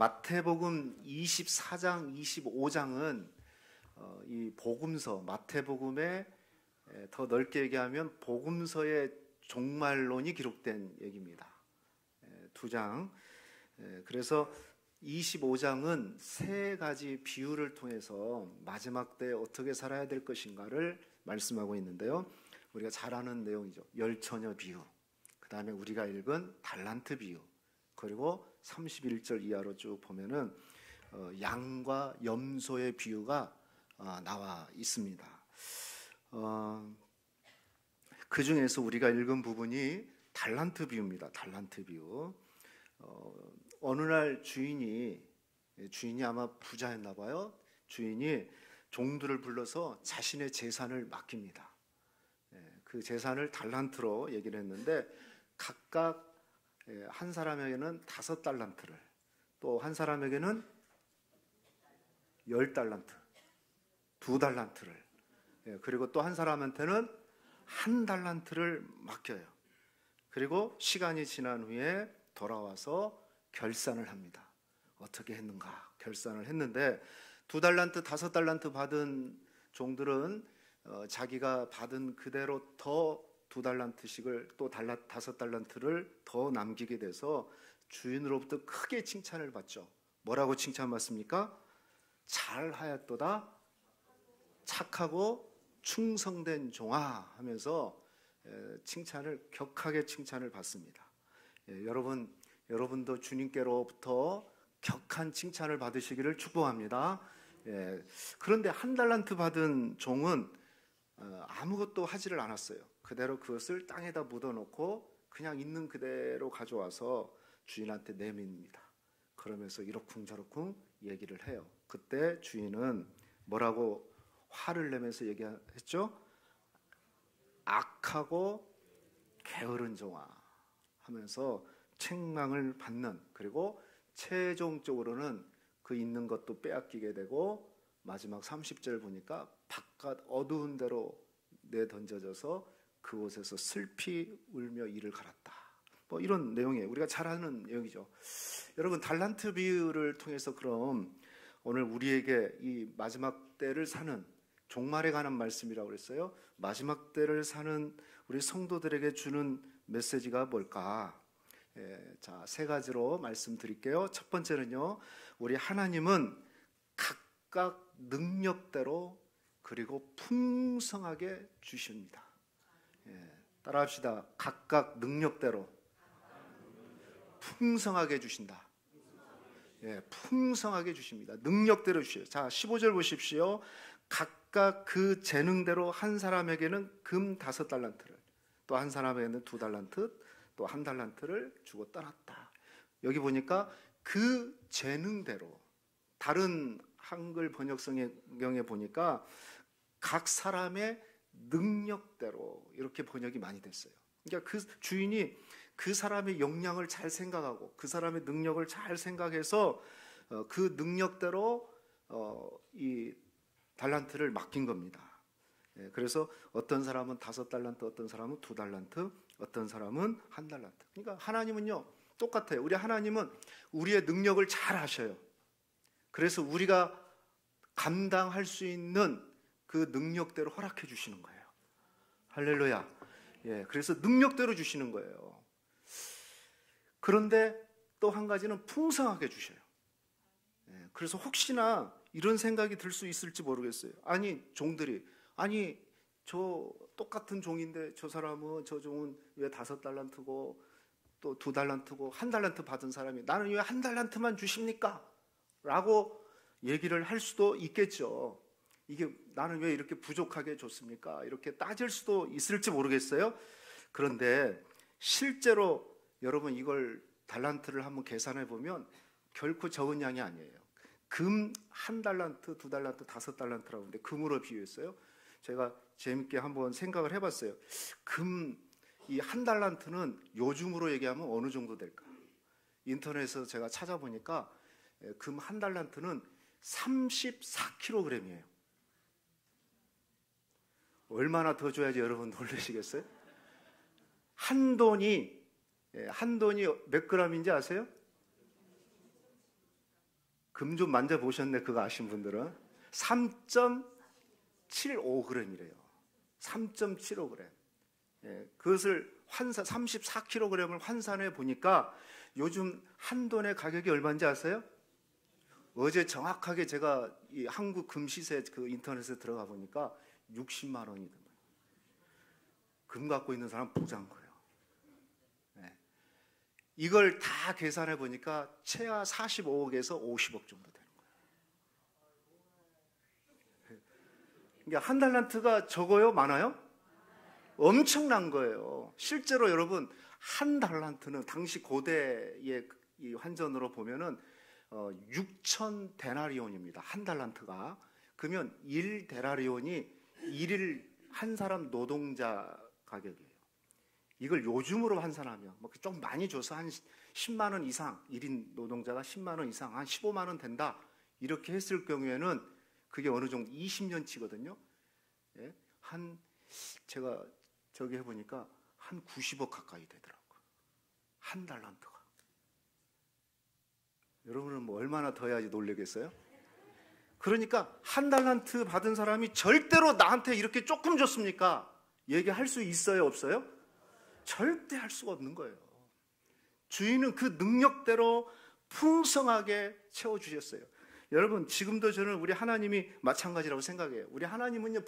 마태복음 24장, 25장은 이 복음서, 마태복음에 더 넓게 얘기하면 복음서의 종말론이 기록된 얘기입니다. 두 장. 그래서 25장은 세 가지 비유를 통해서 마지막 때 어떻게 살아야 될 것인가를 말씀하고 있는데요. 우리가 잘 아는 내용이죠. 열처녀 비유, 그 다음에 우리가 읽은 달란트 비유, 그리고 31절 이하로 쭉 보면은 양과 염소의 비유가 나와 있습니다. 그 중에서 우리가 읽은 부분이 달란트 비유입니다. 달란트 비유. 어느 날 주인이 아마 부자였나 봐요. 주인이 종들을 불러서 자신의 재산을 맡깁니다. 그 재산을 달란트로 얘기를 했는데 각각 한 사람에게는 5달란트를, 또 한 사람에게는 10달란트, 2달란트를, 그리고 또 한 사람한테는 1달란트를 맡겨요. 그리고 시간이 지난 후에 돌아와서 결산을 합니다. 어떻게 했는가 결산을 했는데 2달란트, 5달란트 받은 종들은 자기가 받은 그대로 더 2달란트씩을, 또 5달란트를 더 남기게 돼서 주인으로부터 크게 칭찬을 받죠. 뭐라고 칭찬받습니까? 잘하였도다, 착하고 충성된 종아 하면서 격하게 칭찬을 받습니다. 여러분도 주님께로부터 격한 칭찬을 받으시기를 축복합니다. 그런데 1달란트 받은 종은 아무것도 하지를 않았어요. 그대로 그것을 땅에다 묻어놓고 그냥 있는 그대로 가져와서 주인한테 내밉니다. 그러면서 이러쿵저러쿵 얘기를 해요. 그때 주인은 뭐라고 화를 내면서 얘기했죠? 악하고 게으른 종아 하면서 책망을 받는, 그리고 최종적으로는 그 있는 것도 빼앗기게 되고 마지막 30절 보니까 바깥 어두운 데로 내던져져서 그곳에서 슬피 울며 이를 갈았다. 뭐 이런 내용이에요. 우리가 잘 아는 내용이죠. 여러분, 달란트 비유를 통해서 그럼 오늘 우리에게 이 마지막 때를 사는, 종말에 관한 말씀이라고 그랬어요. 마지막 때를 사는 우리 성도들에게 주는 메시지가 뭘까? 자, 세 가지로 말씀드릴게요. 첫 번째는요, 우리 하나님은 각각 능력대로 그리고 풍성하게 주십니다. 따라합시다. 각각 능력대로 풍성하게 주신다. 풍성하게 주십니다. 능력대로 주셔요. 자, 15절 보십시오. 각각 그 재능대로 한 사람에게는 금 5달란트를, 또 한 사람에게는 2달란트, 또 1달란트를 주고 떠났다. 여기 보니까 그 재능대로, 다른 한글 번역성경에 보니까 각 사람의 능력대로 이렇게 번역이 많이 됐어요. 그러니까 그 주인이 그 사람의 역량을 잘 생각하고 그 사람의 능력을 잘 생각해서 그 능력대로 이 달란트를 맡긴 겁니다. 그래서 어떤 사람은 5달란트, 어떤 사람은 2달란트, 어떤 사람은 1달란트. 그러니까 하나님은요 똑같아요. 우리 하나님은 우리의 능력을 잘 아셔요. 그래서 우리가 감당할 수 있는 그 능력대로 허락해 주시는 거예요. 할렐루야. 그래서 능력대로 주시는 거예요. 그런데 또 한 가지는 풍성하게 주셔요. 그래서 혹시나 이런 생각이 들 수 있을지 모르겠어요. 아니, 종들이, 아니 저 똑같은 종인데 저 사람은, 저 종은 왜 5달란트고 또 2달란트고 1달란트 받은 사람이 나는 왜 1달란트만 주십니까? 라고 얘기를 할 수도 있겠죠. 이게 나는 왜 이렇게 부족하게 줬습니까? 이렇게 따질 수도 있을지 모르겠어요. 그런데 실제로 여러분 이걸 달란트를 한번 계산해 보면 결코 적은 양이 아니에요. 금 1달란트, 2달란트, 5달란트라고 하는데 금으로 비유했어요. 제가 재밌게 한번 생각을 해봤어요. 금 이 1달란트는 요즘으로 얘기하면 어느 정도 될까? 인터넷에서 제가 찾아보니까 금 1달란트는 34kg이에요. 얼마나 더 줘야지 여러분 놀라시겠어요? 한 돈이 몇 g인지 아세요? 금 좀 만져보셨네, 그거 아신 분들은. 3.75g이래요. 3.75g. 예, 그것을 34kg을 환산해 보니까 요즘 한 돈의 가격이 얼마인지 아세요? 어제 정확하게 제가 이 한국 금시세 그 인터넷에 들어가 보니까 60만 원이더만. 금 갖고 있는 사람 부자인 거예요. 네. 이걸 다 계산해 보니까 최하 45억에서 50억 정도 되는 거예요. 그러니까 한 달란트가 적어요? 많아요? 엄청난 거예요. 실제로 여러분, 한 달란트는 당시 고대의 이 환전으로 보면은 6천 데나리온입니다. 한 달란트가. 그러면 1데나리온이 1일 한 사람 노동자 가격이에요. 이걸 요즘으로 환산하면 좀 많이 줘서 한 10만 원 이상, 1인 노동자가 10만 원 이상, 한 15만 원 된다. 이렇게 했을 경우에는 그게 어느 정도 20년치거든요. 예? 제가 저기 해보니까 한 90억 가까이 되더라고요. 한 달란트가. 여러분은 뭐 얼마나 더 해야지 놀라겠어요? 그러니까 한 달란트 받은 사람이 절대로 나한테 이렇게 조금 줬습니까? 얘기할 수 있어요, 없어요? 절대 할 수가 없는 거예요. 주인은 그 능력대로 풍성하게 채워주셨어요. 여러분, 지금도 저는 우리 하나님이 마찬가지라고 생각해요. 우리 하나님은요,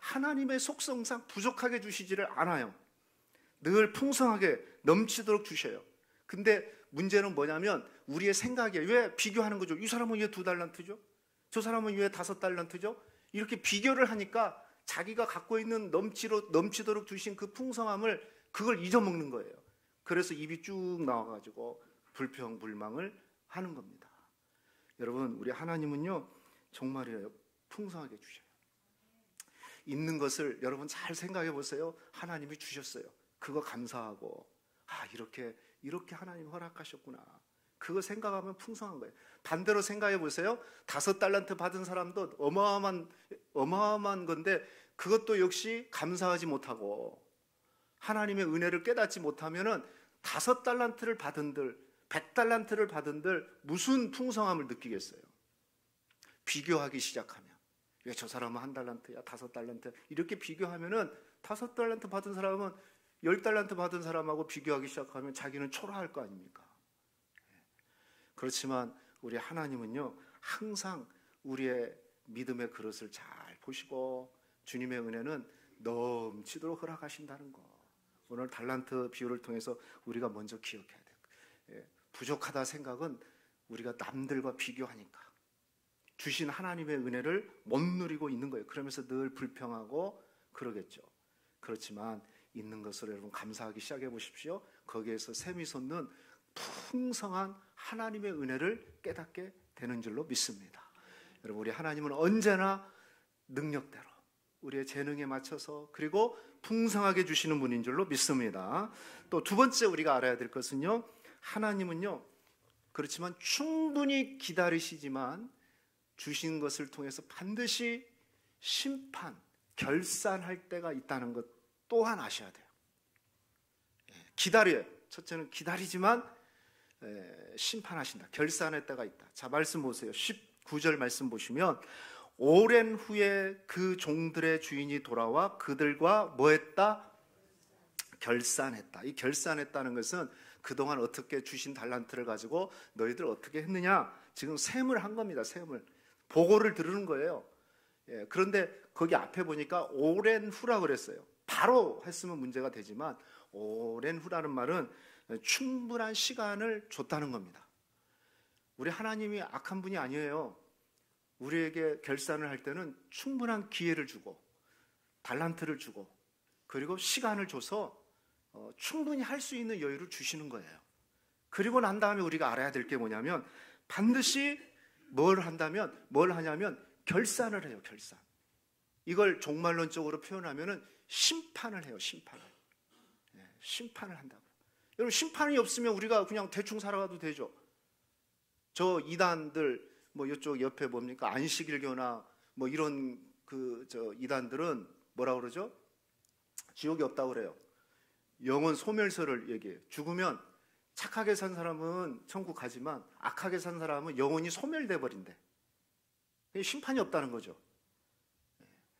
하나님의 속성상 부족하게 주시지를 않아요. 늘 풍성하게 넘치도록 주셔요. 근데 문제는 뭐냐면 우리의 생각에 왜 비교하는 거죠? 이 사람은 왜 2달란트죠? 저 사람은 왜 5달란트죠? 이렇게 비교를 하니까 자기가 갖고 있는 넘치도록 주신 그 풍성함을 그걸 잊어먹는 거예요. 그래서 입이 쭉 나와가지고 불평불망을 하는 겁니다. 여러분, 우리 하나님은요 정말이에요, 풍성하게 주셔요. 있는 것을 여러분 잘 생각해 보세요. 하나님이 주셨어요. 그거 감사하고, 이렇게 하나님 허락하셨구나. 그거 생각하면 풍성한 거예요. 반대로 생각해 보세요. 5달란트 받은 사람도 어마어마한 건데 그것도 역시 감사하지 못하고 하나님의 은혜를 깨닫지 못하면은 5달란트를 받은들, 100달란트를 받은들 무슨 풍성함을 느끼겠어요? 비교하기 시작하면. 왜 저 사람은 1달란트야, 5달란트 이렇게 비교하면은 5달란트 받은 사람은 10달란트 받은 사람하고 비교하기 시작하면 자기는 초라할 거 아닙니까? 그렇지만 우리 하나님은요 항상 우리의 믿음의 그릇을 잘 보시고 주님의 은혜는 넘치도록 허락하신다는 거, 오늘 달란트 비유를 통해서 우리가 먼저 기억해야 돼요. 부족하다 생각은 우리가 남들과 비교하니까 주신 하나님의 은혜를 못 누리고 있는 거예요. 그러면서 늘 불평하고 그러겠죠. 그렇지만 있는 것을 여러분 감사하기 시작해 보십시오. 거기에서 샘이 솟는 풍성한 하나님의 은혜를 깨닫게 되는 줄로 믿습니다. 여러분, 우리 하나님은 언제나 능력대로 우리의 재능에 맞춰서 그리고 풍성하게 주시는 분인 줄로 믿습니다. 또 두 번째 우리가 알아야 될 것은요, 하나님은요 그렇지만 충분히 기다리시지만 주신 것을 통해서 반드시 심판, 결산할 때가 있다는 것 또한 아셔야 돼요. 기다려요. 첫째는 기다리지만 심판하신다. 결산할 때가 있다. 자, 말씀 보세요. 19절 말씀 보시면 오랜 후에 그 종들의 주인이 돌아와 그들과 뭐 했다? 결산했다. 이 결산했다는 것은 그동안 어떻게 주신 달란트를 가지고 너희들 어떻게 했느냐, 지금 셈을 한 겁니다. 셈을, 보고를 들으는 거예요. 그런데 거기 앞에 보니까 오랜 후라 그랬어요. 바로 했으면 문제가 되지만 오랜 후라는 말은 충분한 시간을 줬다는 겁니다. 우리 하나님이 악한 분이 아니에요. 우리에게 결산을 할 때는 충분한 기회를 주고 달란트를 주고 그리고 시간을 줘서 충분히 할 수 있는 여유를 주시는 거예요. 그리고 난 다음에 우리가 알아야 될 게 뭐냐면 반드시 뭘 하냐면 결산을 해요. 결산. 이걸 종말론적으로 표현하면은 심판을 해요. 심판을 한다고. 여러분, 심판이 없으면 우리가 그냥 대충 살아가도 되죠. 저 이단들 뭐 이쪽 옆에 뭡니까? 안식일교나 뭐 이런 저 이단들은 뭐라 그러죠? 지옥이 없다고 그래요. 영혼 소멸설을 얘기해요. 죽으면 착하게 산 사람은 천국 가지만 악하게 산 사람은 영원히 소멸돼 버린대. 심판이 없다는 거죠.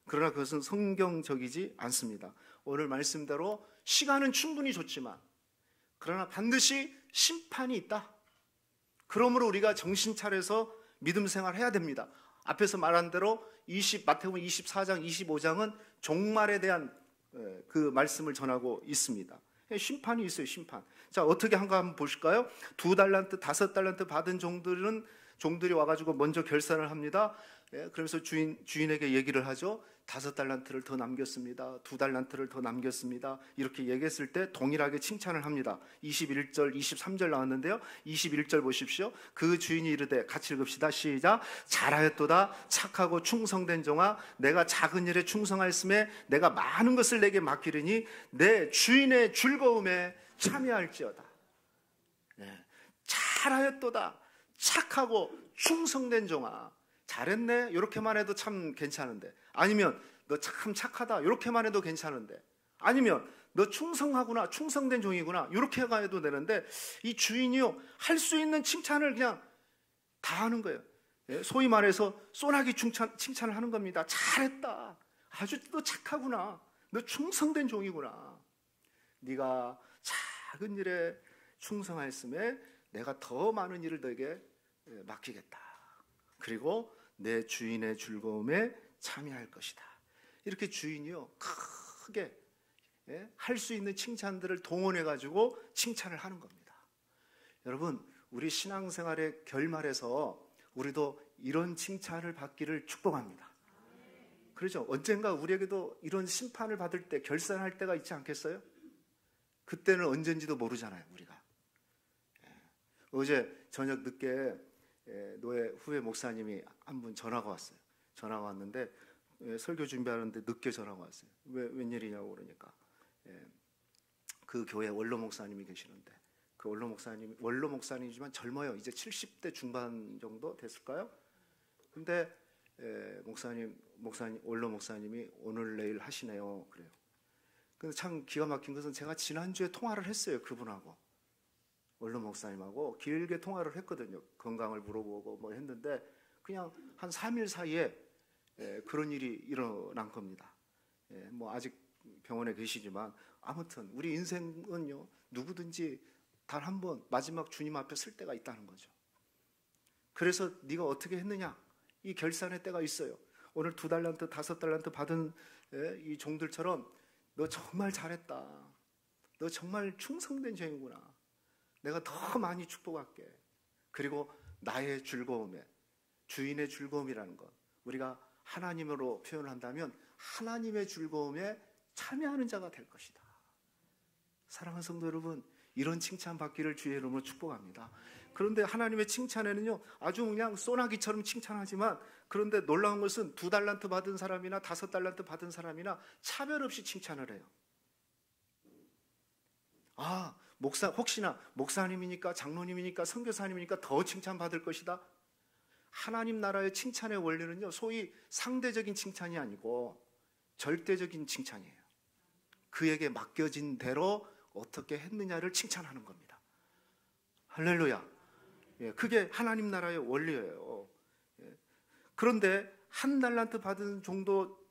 그러나 그것은 성경적이지 않습니다. 오늘 말씀대로 시간은 충분히 좋지만 그러나 반드시 심판이 있다. 그러므로 우리가 정신 차려서 믿음 생활해야 됩니다. 앞에서 말한 대로 마태복음 24장, 25장은 종말에 대한 그 말씀을 전하고 있습니다. 심판이 있어요, 심판. 자, 어떻게 한가 한번 보실까요? 2달란트, 5달란트 받은 종들이 와가지고 먼저 결산을 합니다. 그래서 주인에게 얘기를 하죠. 5달란트를 더 남겼습니다. 2달란트를 더 남겼습니다. 이렇게 얘기했을 때 동일하게 칭찬을 합니다. 21절, 23절 나왔는데요. 21절 보십시오. 그 주인이 이르되, 같이 읽읍시다. 시작. 잘하였도다 착하고 충성된 종아, 내가 작은 일에 충성하였음에 내가 많은 것을 내게 맡기르니 내 주인의 즐거움에 참여할지어다. 잘하였도다 착하고 충성된 종아. 잘했네 이렇게만 해도 참 괜찮은데, 아니면 너 참 착하다 이렇게만 해도 괜찮은데, 아니면 너 충성하구나, 충성된 종이구나 이렇게 해도 되는데, 이 주인이요 할 수 있는 칭찬을 그냥 다 하는 거예요. 소위 말해서 소나기 칭찬을 하는 겁니다. 잘했다, 아주 너 착하구나, 너 충성된 종이구나, 네가 작은 일에 충성하였음에 내가 더 많은 일을 너에게 맡기겠다. 그리고 내 주인의 즐거움에 참여할 것이다. 이렇게 주인이요 크게 할 수 있는 칭찬들을 동원해 가지고 칭찬을 하는 겁니다. 여러분, 우리 신앙생활의 결말에서 우리도 이런 칭찬을 받기를 축복합니다. 그렇죠? 언젠가 우리에게도 이런 심판을 받을 때, 결산할 때가 있지 않겠어요? 그때는 언젠지도 모르잖아요, 우리가. 어제 저녁 늦게 노예 후배 목사님이 한 분 전화가 왔어요. 전화가 왔는데 설교 준비하는데 늦게 전화가 왔어요. 웬일이냐고 그러니까 그 교회 원로 목사님이 계시는데, 그 원로 목사님이지만 젊어요. 이제 70대 중반 정도 됐을까요? 근데 원로 목사님이 오늘 내일 하시네요. 그래요. 근데 참 기가 막힌 것은 제가 지난주에 통화를 했어요. 그분하고, 원로 목사님하고 길게 통화를 했거든요. 건강을 물어보고 뭐 했는데 그냥 한 3일 사이에 그런 일이 일어난 겁니다. 뭐 아직 병원에 계시지만 아무튼 우리 인생은요 누구든지 단 한 번 마지막 주님 앞에 설 때가 있다는 거죠. 그래서 네가 어떻게 했느냐, 이 결산의 때가 있어요. 오늘 2달란트, 5달란트 받은 이 종들처럼 너 정말 잘했다, 너 정말 충성된 종이구나, 내가 더 많이 축복할게. 그리고 나의 즐거움에, 주인의 즐거움이라는 것, 우리가 하나님으로 표현한다면 하나님의 즐거움에 참여하는 자가 될 것이다. 사랑하는 성도 여러분, 이런 칭찬 받기를 주의 이름으로 축복합니다. 그런데 하나님의 칭찬에는요 아주 그냥 소나기처럼 칭찬하지만, 그런데 놀라운 것은 2달란트 받은 사람이나 5달란트 받은 사람이나 차별 없이 칭찬을 해요. 혹시나 목사님이니까, 장로님이니까, 선교사님이니까 더 칭찬받을 것이다. 하나님 나라의 칭찬의 원리는요 소위 상대적인 칭찬이 아니고 절대적인 칭찬이에요. 그에게 맡겨진 대로 어떻게 했느냐를 칭찬하는 겁니다. 할렐루야. 그게 하나님 나라의 원리예요. 그런데 1달란트 받은 종도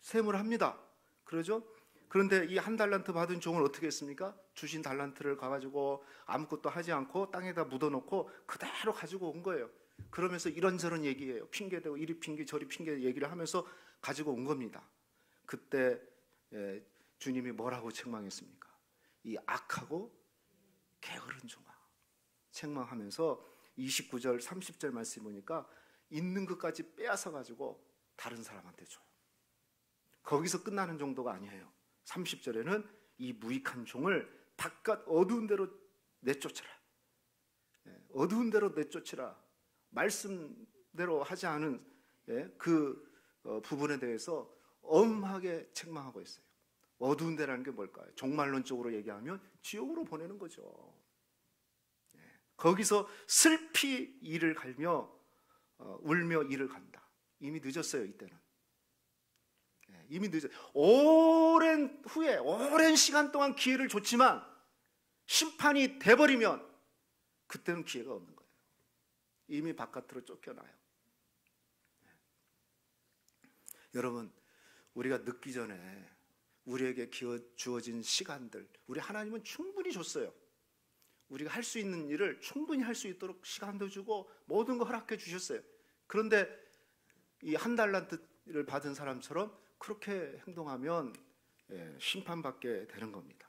세무를 합니다. 그러죠? 그런데 이 1달란트 받은 종을 어떻게 했습니까? 주신 달란트를 가가지고 아무것도 하지 않고 땅에다 묻어놓고 그대로 가지고 온 거예요. 그러면서 이런저런 얘기예요. 핑계대고 이리 핑계 저리 핑계 얘기를 하면서 가지고 온 겁니다. 그때 주님이 뭐라고 책망했습니까? 이 악하고 게으른 종아, 책망하면서 29절 30절 말씀 보니까 있는 것까지 빼앗아 가지고 다른 사람한테 줘요. 거기서 끝나는 정도가 아니에요. 30절에는 이 무익한 종을 바깥 어두운 데로 내쫓으라. 어두운 데로 내쫓으라. 말씀대로 하지 않은 그 부분에 대해서 엄하게 책망하고 있어요. 어두운 데라는 게 뭘까요? 종말론적으로 얘기하면 지옥으로 보내는 거죠. 거기서 슬피 이를 갈며 울며 이를 간다. 이미 늦었어요. 이때는 이미 늦었어요. 오랜 후에 오랜 시간 동안 기회를 줬지만 심판이 돼버리면 그때는 기회가 없는 거예요. 이미 바깥으로 쫓겨나요. 여러분, 우리가 늦기 전에 우리에게 주어진 시간들, 우리 하나님은 충분히 줬어요. 우리가 할 수 있는 일을 충분히 할 수 있도록 시간도 주고 모든 거 허락해 주셨어요. 그런데 이 한 달란트를 받은 사람처럼 그렇게 행동하면 심판받게 되는 겁니다.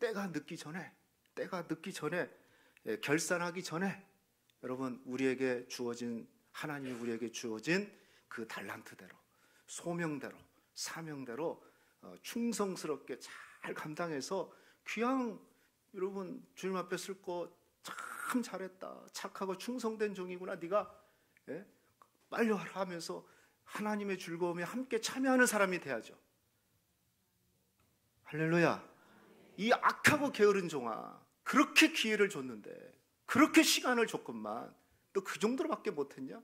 때가 늦기 전에 결산하기 전에 여러분, 우리에게 주어진, 하나님이 우리에게 주어진 그 달란트대로, 소명대로, 사명대로 충성스럽게 잘 감당해서 그냥 여러분 주님 앞에 쓸 거 참 잘했다, 착하고 충성된 종이구나, 네가 빨리하라 하면서 하나님의 즐거움에 함께 참여하는 사람이 돼야죠. 할렐루야. 이 악하고 게으른 종아, 그렇게 기회를 줬는데, 그렇게 시간을 줬건만 너 그 정도로밖에 못했냐?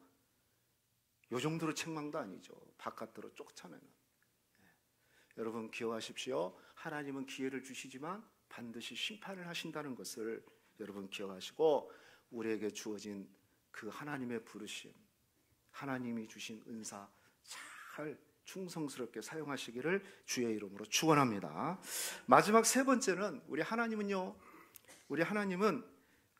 요 정도로 책망도 아니죠. 바깥으로 쫓아내는. 여러분 기억하십시오. 하나님은 기회를 주시지만 반드시 심판을 하신다는 것을 여러분 기억하시고, 우리에게 주어진 그 하나님의 부르심, 하나님이 주신 은사 잘 충성스럽게 사용하시기를 주의 이름으로 축원합니다. 마지막 세 번째는 우리 하나님은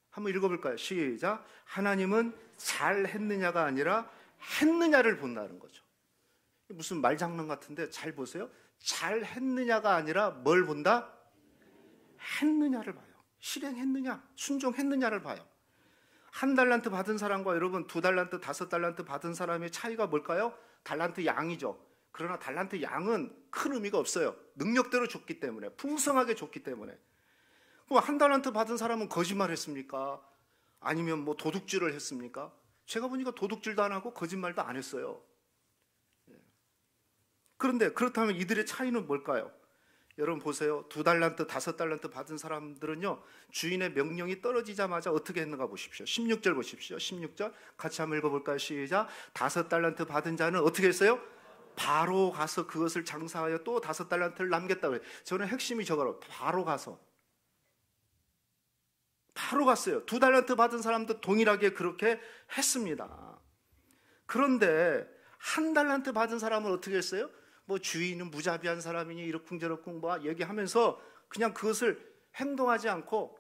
한번 읽어볼까요? 시작. 하나님은 잘했느냐가 아니라 했느냐를 본다는 거죠. 무슨 말장난 같은데 잘 보세요. 잘했느냐가 아니라 뭘 본다? 했느냐를 봐요. 실행했느냐, 순종했느냐를 봐요. 한 달란트 받은 사람과 여러분 2달란트, 5달란트 받은 사람의 차이가 뭘까요? 달란트 양이죠. 그러나 달란트 양은 큰 의미가 없어요. 능력대로 줬기 때문에, 풍성하게 줬기 때문에. 그럼 한 달란트 받은 사람은 거짓말했습니까? 아니면 뭐 도둑질을 했습니까? 제가 보니까 도둑질도 안 하고 거짓말도 안 했어요. 그런데 그렇다면 이들의 차이는 뭘까요? 여러분 보세요. 2달란트, 5달란트 받은 사람들은요, 주인의 명령이 떨어지자마자 어떻게 했는가 보십시오. 16절 보십시오. 16절 같이 한번 읽어볼까요? 시작. 5달란트 받은 자는 어떻게 했어요? 바로 가서 그것을 장사하여 또 5달란트를 남겼다고 해요. 저는 핵심이 저거로 바로 가서. 바로 갔어요. 2달란트 받은 사람도 동일하게 그렇게 했습니다. 그런데 1달란트 받은 사람은 어떻게 했어요? 뭐 주인은 무자비한 사람이니 이러쿵저러쿵 뭐 얘기하면서 그냥 그것을 행동하지 않고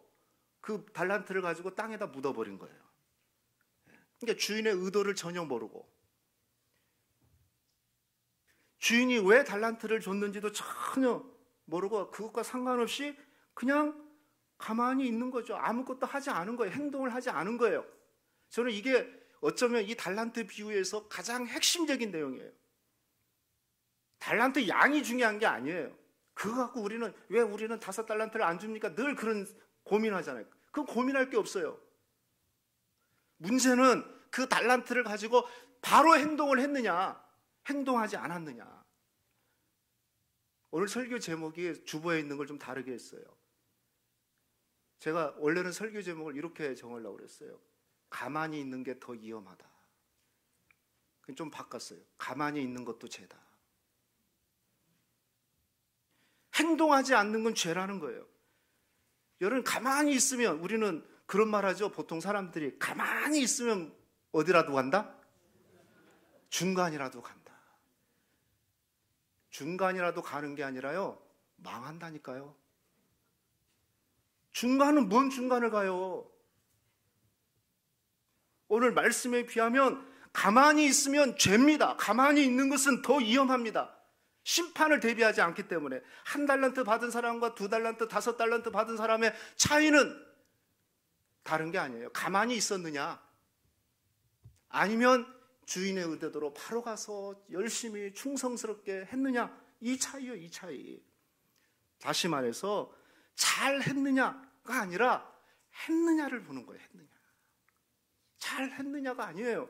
그 달란트를 가지고 땅에다 묻어버린 거예요. 그러니까 주인의 의도를 전혀 모르고, 주인이 왜 달란트를 줬는지도 전혀 모르고 그것과 상관없이 그냥 가만히 있는 거죠. 아무것도 하지 않은 거예요. 행동을 하지 않은 거예요. 저는 이게 어쩌면 이 달란트 비유에서 가장 핵심적인 내용이에요. 달란트 양이 중요한 게 아니에요. 그거 갖고 왜 우리는 5달란트를 안 줍니까? 늘 그런 고민하잖아요. 그건 고민할 게 없어요. 문제는 그 달란트를 가지고 바로 행동을 했느냐, 행동하지 않았느냐. 오늘 설교 제목이 주보에 있는 걸 좀 다르게 했어요. 제가 원래는 설교 제목을 이렇게 정하려고 그랬어요. 가만히 있는 게 더 위험하다. 좀 바꿨어요. 가만히 있는 것도 죄다. 행동하지 않는 건 죄라는 거예요. 여러분 가만히 있으면, 우리는 그런 말 하죠. 보통 사람들이 가만히 있으면 어디라도 간다? 중간이라도 간다. 중간이라도 가는 게 아니라요, 망한다니까요. 중간은 뭔 중간을 가요? 오늘 말씀에 비하면 가만히 있으면 죄입니다. 가만히 있는 것은 더 위험합니다. 심판을 대비하지 않기 때문에. 1달란트 받은 사람과 2달란트, 5달란트 받은 사람의 차이는 다른 게 아니에요. 가만히 있었느냐, 아니면 주인의 의도대로 바로 가서 열심히 충성스럽게 했느냐, 이 차이요, 이 차이. 다시 말해서 잘 했느냐가 아니라 했느냐를 보는 거예요. 했느냐. 잘 했느냐가 아니에요.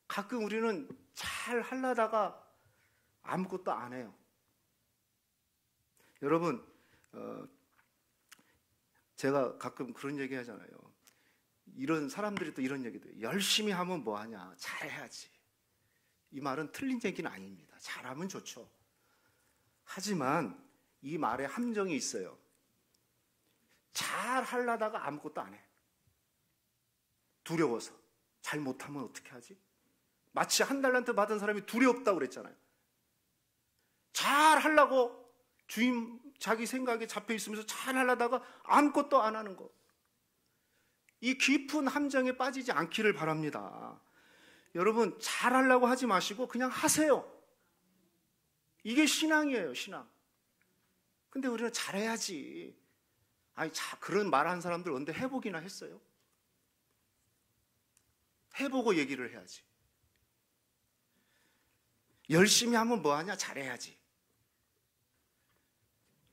가끔 우리는 잘 하려다가 아무것도 안 해요. 여러분, 제가 가끔 그런 얘기 하잖아요. 이런 사람들이 또 이런 얘기도 해요. 열심히 하면 뭐하냐, 잘해야지. 이 말은 틀린 얘기는 아닙니다. 잘하면 좋죠. 하지만 이 말에 함정이 있어요. 잘 하려다가 아무것도 안 해. 두려워서. 잘못하면 어떻게 하지? 마치 1달란트 받은 사람이 두렵다고 그랬잖아요. 잘 하려고 주인 자기 생각에 잡혀 있으면서 잘 하려다가 아무것도 안 하는 거. 이 깊은 함정에 빠지지 않기를 바랍니다. 여러분, 잘 하려고 하지 마시고 그냥 하세요. 이게 신앙이에요, 신앙. 근데 우리는 잘해야지. 아니, 그런 말하는 사람들 언제 해보기나 했어요? 해보고 얘기를 해야지. 열심히 하면 뭐하냐? 잘해야지.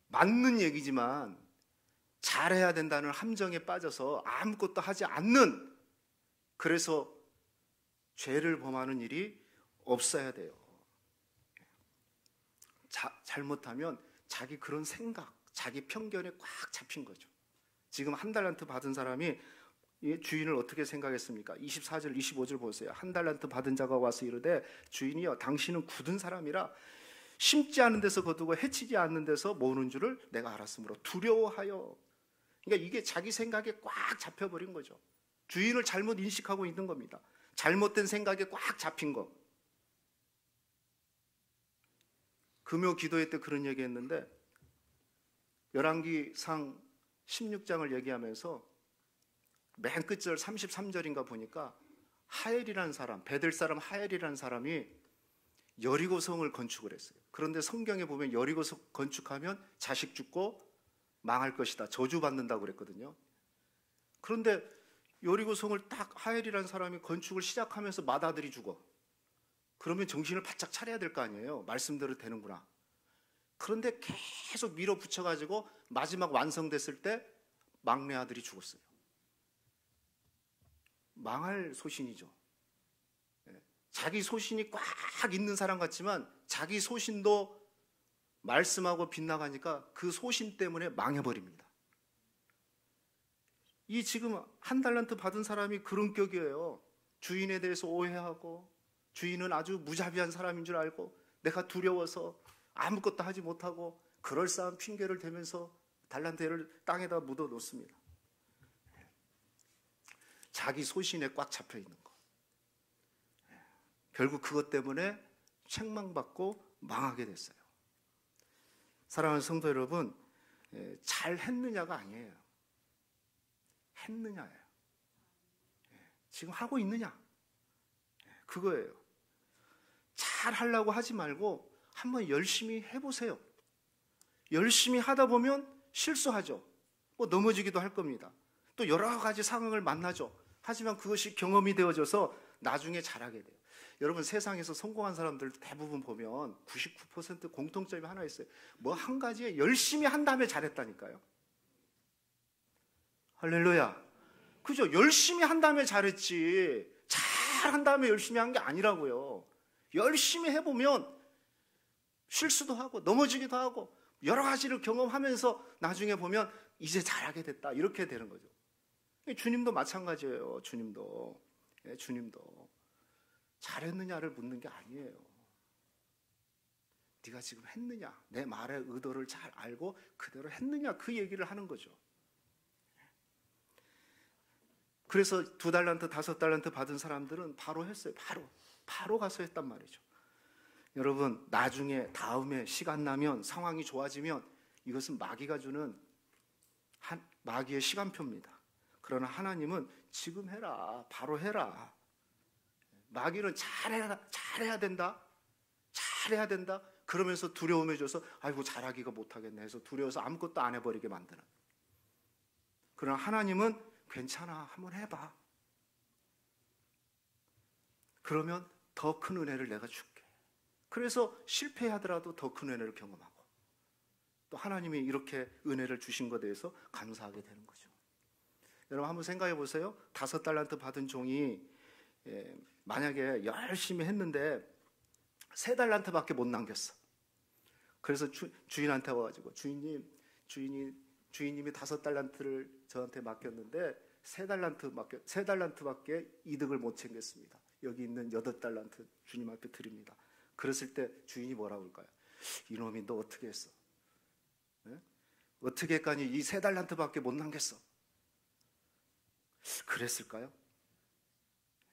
맞는 얘기지만 잘해야 된다는 함정에 빠져서 아무것도 하지 않는, 그래서 죄를 범하는 일이 없어야 돼요. 잘못하면 자기 그런 생각, 자기 편견에 꽉 잡힌 거죠. 지금 1달란트 받은 사람이 주인을 어떻게 생각했습니까? 24절, 25절 보세요. 1달란트 받은 자가 와서 이르되 주인이여 당신은 굳은 사람이라 심지 않은 데서 거두고 해치지 않는 데서 모으는 줄을 내가 알았으므로 두려워하여. 그러니까 이게 자기 생각에 꽉 잡혀버린 거죠. 주인을 잘못 인식하고 있는 겁니다. 잘못된 생각에 꽉 잡힌 거. 금요 기도회 때 그런 얘기 했는데, 열왕기상 16장을 얘기하면서 맨 끝절 33절인가 보니까 하엘이라는 사람, 베들 사람 하엘이라는 사람이 여리고성을 건축을 했어요. 그런데 성경에 보면 여리고성 건축하면 자식 죽고 망할 것이다, 저주받는다고 그랬거든요. 그런데 여리고성을 딱 하엘이라는 사람이 건축을 시작하면서 맏아들이 죽어. 그러면 정신을 바짝 차려야 될 거 아니에요. 말씀대로 되는구나. 그런데 계속 밀어붙여가지고 마지막 완성됐을 때 막내 아들이 죽었어요. 망할 소신이죠. 자기 소신이 꽉 있는 사람 같지만 자기 소신도 말씀하고 빗나가니까 그 소신 때문에 망해버립니다. 이 지금 1달란트 받은 사람이 그런 격이에요. 주인에 대해서 오해하고, 주인은 아주 무자비한 사람인 줄 알고, 내가 두려워서 아무것도 하지 못하고 그럴싸한 핑계를 대면서 달란트를 땅에다 묻어 놓습니다. 자기 소신에 꽉 잡혀 있는 거. 결국 그것 때문에 책망받고 망하게 됐어요. 사랑하는 성도 여러분, 잘 했느냐가 아니에요. 했느냐예요. 지금 하고 있느냐? 그거예요. 잘 하려고 하지 말고 한번 열심히 해보세요. 열심히 하다 보면 실수하죠. 뭐 넘어지기도 할 겁니다. 또 여러 가지 상황을 만나죠. 하지만 그것이 경험이 되어져서 나중에 잘하게 돼요. 여러분, 세상에서 성공한 사람들 대부분 보면 99% 공통점이 하나 있어요. 뭐 한 가지에 열심히 한 다음에 잘했다니까요. 할렐루야. 그죠? 열심히 한 다음에 잘했지, 잘한 다음에 열심히 한 게 아니라고요. 열심히 해보면 실수도 하고 넘어지기도 하고 여러 가지를 경험하면서 나중에 보면 이제 잘하게 됐다, 이렇게 되는 거죠. 주님도 마찬가지예요. 주님도 잘했느냐를 묻는 게 아니에요. 네가 지금 했느냐, 내 말의 의도를 잘 알고 그대로 했느냐, 그 얘기를 하는 거죠. 그래서 2달란트, 5달란트 받은 사람들은 바로 했어요. 바로 가서 했단 말이죠. 여러분, 나중에 다음에 시간 나면, 상황이 좋아지면 이것은 마귀가 주는 마귀의 시간표입니다. 그러나 하나님은 지금 해라, 바로 해라. 마귀는 잘해야 된다, 그러면서 두려움에 져서 아이고 잘하기가 못하겠네 해서 두려워서 아무것도 안 해버리게 만드는. 그러나 하나님은 괜찮아, 한번 해봐. 그러면 더 큰 은혜를 내가 줄게. 그래서 실패하더라도 더 큰 은혜를 경험하고, 또 하나님이 이렇게 은혜를 주신 것에 대해서 감사하게 되는 거죠. 여러분, 한번 생각해 보세요. 5달란트 받은 종이 만약에 열심히 했는데 3달란트밖에 못 남겼어. 그래서 주인한테 와가지고, 주인님이 5달란트를 저한테 맡겼는데 3달란트밖에 이득을 못 챙겼습니다. 여기 있는 8달란트 주님 앞에 드립니다. 그랬을 때 주인이 뭐라고 할까요? 이놈이 너 어떻게 했어? 네? 어떻게 했까니 이 3달란트밖에 못 남겼어. 그랬을까요?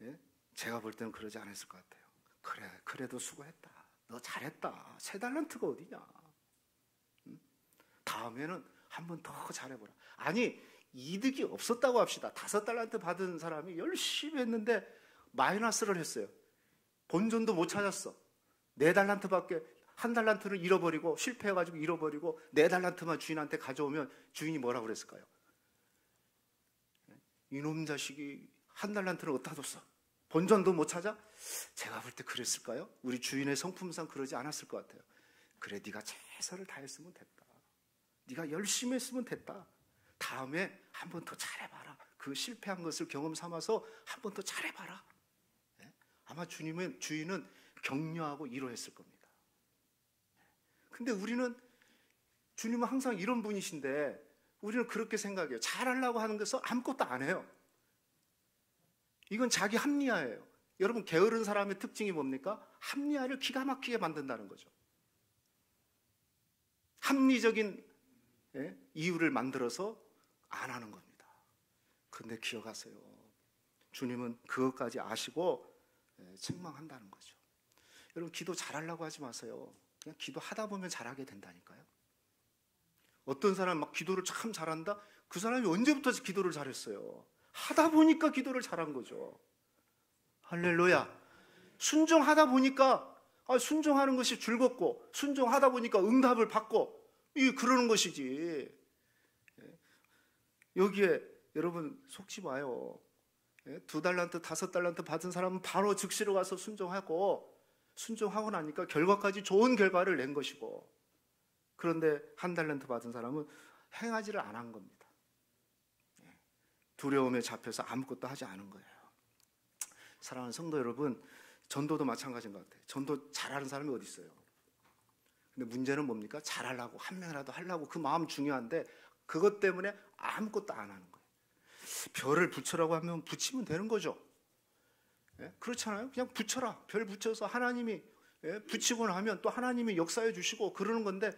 예? 제가 볼 때는 그러지 않았을 것 같아요. 그래, 그래도 수고했다. 너 잘했다. 3달란트가 어디냐. 응? 다음에는 한 번 더 잘해보라. 아니, 이득이 없었다고 합시다. 5달란트 받은 사람이 열심히 했는데 마이너스를 했어요. 본전도 못 찾았어. 4달란트밖에, 1달란트를 잃어버리고 실패해가지고 잃어버리고 4달란트만 주인한테 가져오면 주인이 뭐라고 그랬을까요? 이놈 자식이 1달란트를 어디다 뒀어? 본전도 못 찾아? 제가 볼 때 그랬을까요? 우리 주인의 성품상 그러지 않았을 것 같아요. 그래, 네가 최선을 다했으면 됐다. 네가 열심히 했으면 됐다. 다음에 한 번 더 잘해봐라. 그 실패한 것을 경험 삼아서 한 번 더 잘해봐라. 아마 주인은 격려하고 위로했을 겁니다. 근데 주님은 항상 이런 분이신데 우리는 그렇게 생각해요. 잘하려고 하는 것은 아무것도 안 해요. 이건 자기 합리화예요. 여러분, 게으른 사람의 특징이 뭡니까? 합리화를 기가 막히게 만든다는 거죠. 합리적인 이유를 만들어서 안 하는 겁니다. 근데 기억하세요. 주님은 그것까지 아시고 책망한다는 거죠. 여러분, 기도 잘하려고 하지 마세요. 그냥 기도하다 보면 잘하게 된다니까요. 어떤 사람 막 기도를 참 잘한다? 그 사람이 언제부터 기도를 잘했어요? 하다 보니까 기도를 잘한 거죠. 할렐루야. 순종하다 보니까 순종하는 것이 즐겁고 순종하다 보니까 응답을 받고 그러는 것이지. 여기에 여러분 속지 마요. 2달란트, 5달란트 받은 사람은 바로 즉시로 가서 순종하고 나니까 결과까지 좋은 결과를 낸 것이고, 그런데 1달란트 받은 사람은 행하지를 않은 겁니다. 두려움에 잡혀서 아무것도 하지 않은 거예요. 사랑하는 성도 여러분, 전도도 마찬가지인 것 같아요. 전도 잘하는 사람이 어디 있어요? 근데 문제는 뭡니까? 잘하려고, 한 명이라도 하려고, 그 마음 중요한데 그것 때문에 아무것도 안 하는 거예요. 별을 붙여라고 하면 붙이면 되는 거죠. 그렇잖아요. 그냥 붙여라. 별 붙여서 하나님이 붙이고 나면 또 하나님이 역사해 주시고 그러는 건데,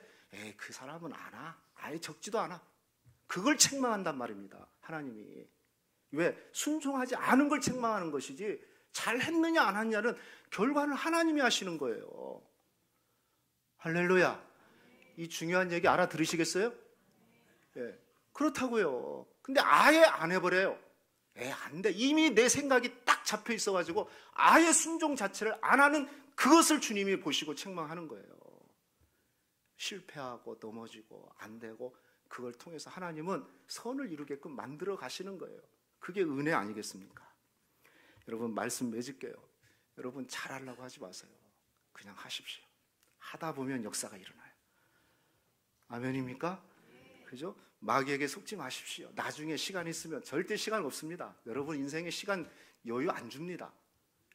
그 사람은 안 와. 아예 적지도 않아. 그걸 책망한단 말입니다. 하나님이. 왜? 순종하지 않은 걸 책망하는 것이지, 잘했느냐 안 했느냐는 결과는 하나님이 하시는 거예요. 할렐루야. 이 중요한 얘기 알아들으시겠어요? 그렇다고요. 근데 아예 안 해버려요. 안 돼. 이미 내 생각이 딱 잡혀 있어가지고 아예 순종 자체를 안 하는 그것을 주님이 보시고 책망하는 거예요. 실패하고 넘어지고 안 되고, 그걸 통해서 하나님은 선을 이루게끔 만들어 가시는 거예요. 그게 은혜 아니겠습니까? 여러분, 말씀 맺을게요. 여러분, 잘하려고 하지 마세요. 그냥 하십시오. 하다 보면 역사가 일어나요. 아멘입니까? 그죠? 마귀에게 속지 마십시오. 나중에 시간 있으면, 절대 시간 없습니다. 여러분 인생에 시간 여유 안 줍니다.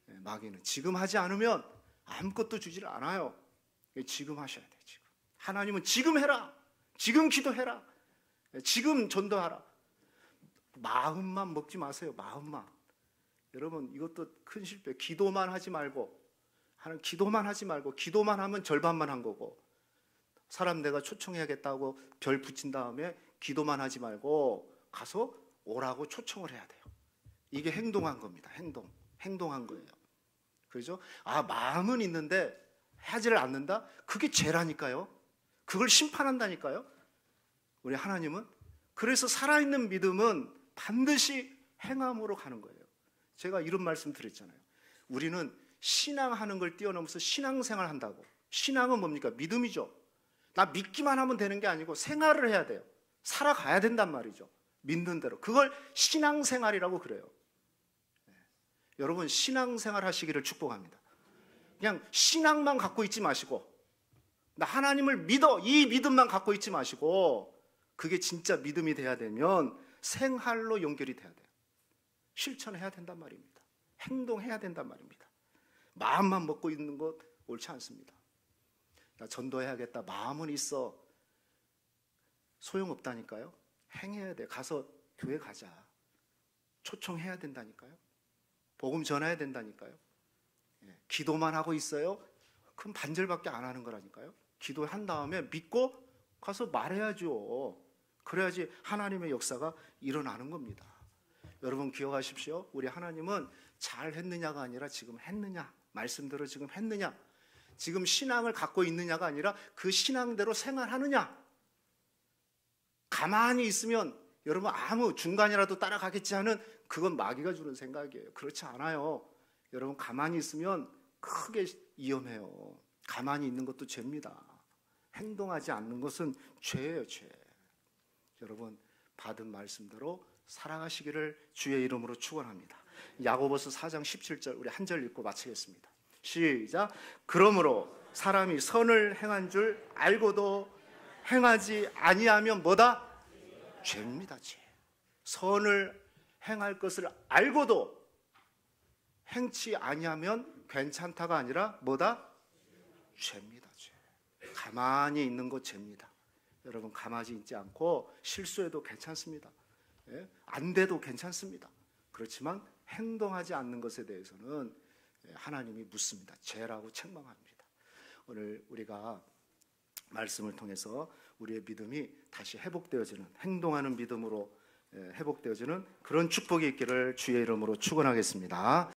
마귀는 지금 하지 않으면 아무것도 주지를 않아요. 지금 하셔야 돼요. 지금. 하나님은 지금 해라. 지금 기도해라. 지금 전도하라. 마음만 먹지 마세요. 마음만. 여러분, 이것도 큰 실패. 기도만 하지 말고, 기도만 하면 절반만 한 거고, 사람 내가 초청해야겠다고 별 붙인 다음에 기도만 하지 말고 가서 오라고 초청을 해야 돼요. 이게 행동한 겁니다. 행동한 거예요. 그렇죠? 마음은 있는데 하지를 않는다? 그게 죄라니까요. 그걸 심판한다니까요. 우리 하나님은. 그래서 살아있는 믿음은 반드시 행함으로 가는 거예요. 제가 이런 말씀 드렸잖아요. 우리는 신앙하는 걸 뛰어넘어서 신앙생활 한다고. 신앙은 뭡니까? 믿음이죠. 나 믿기만 하면 되는 게 아니고 생활을 해야 돼요. 살아가야 된단 말이죠. 믿는 대로. 그걸 신앙생활이라고 그래요. 여러분, 신앙생활 하시기를 축복합니다. 그냥 신앙만 갖고 있지 마시고, 나 하나님을 믿어, 이 믿음만 갖고 있지 마시고, 그게 진짜 믿음이 돼야 되면 생활로 연결이 돼야 돼요. 실천해야 된단 말입니다. 행동해야 된단 말입니다. 마음만 먹고 있는 것 옳지 않습니다. 나 전도해야겠다. 마음은 있어. 소용없다니까요. 행해야 돼. 가서 교회 가자. 초청해야 된다니까요. 복음 전해야 된다니까요. 기도만 하고 있어요? 그럼 반절밖에 안 하는 거라니까요. 기도한 다음에 믿고 가서 말해야죠. 그래야지 하나님의 역사가 일어나는 겁니다. 여러분 기억하십시오. 우리 하나님은 잘 했느냐가 아니라 지금 했느냐, 말씀대로 지금 했느냐, 지금 신앙을 갖고 있느냐가 아니라 그 신앙대로 생활하느냐. 가만히 있으면 여러분 아무 중간이라도 따라가겠지 하는, 그건 마귀가 주는 생각이에요. 그렇지 않아요. 여러분 가만히 있으면 크게 위험해요. 가만히 있는 것도 죄입니다. 행동하지 않는 것은 죄예요, 죄. 여러분 받은 말씀대로 살아가시기를 주의 이름으로 축원합니다. 야고보서 4장 17절 우리 한 절 읽고 마치겠습니다. 시작. 그러므로 사람이 선을 행한 줄 알고도 행하지 아니하면 뭐다? 죄입니다, 죄. 선을 행할 것을 알고도 행치 아니하면 괜찮다가 아니라 뭐다? 죄입니다, 죄. 가만히 있는 것 죄입니다. 여러분 가만히 있지 않고 실수해도 괜찮습니다. 예? 안 돼도 괜찮습니다. 그렇지만 행동하지 않는 것에 대해서는 하나님이 묻습니다. 죄라고 책망합니다. 오늘 우리가 말씀을 통해서 우리의 믿음이 다시 회복되어지는, 행동하는 믿음으로 회복되어지는 그런 축복이 있기를 주의 이름으로 축원하겠습니다.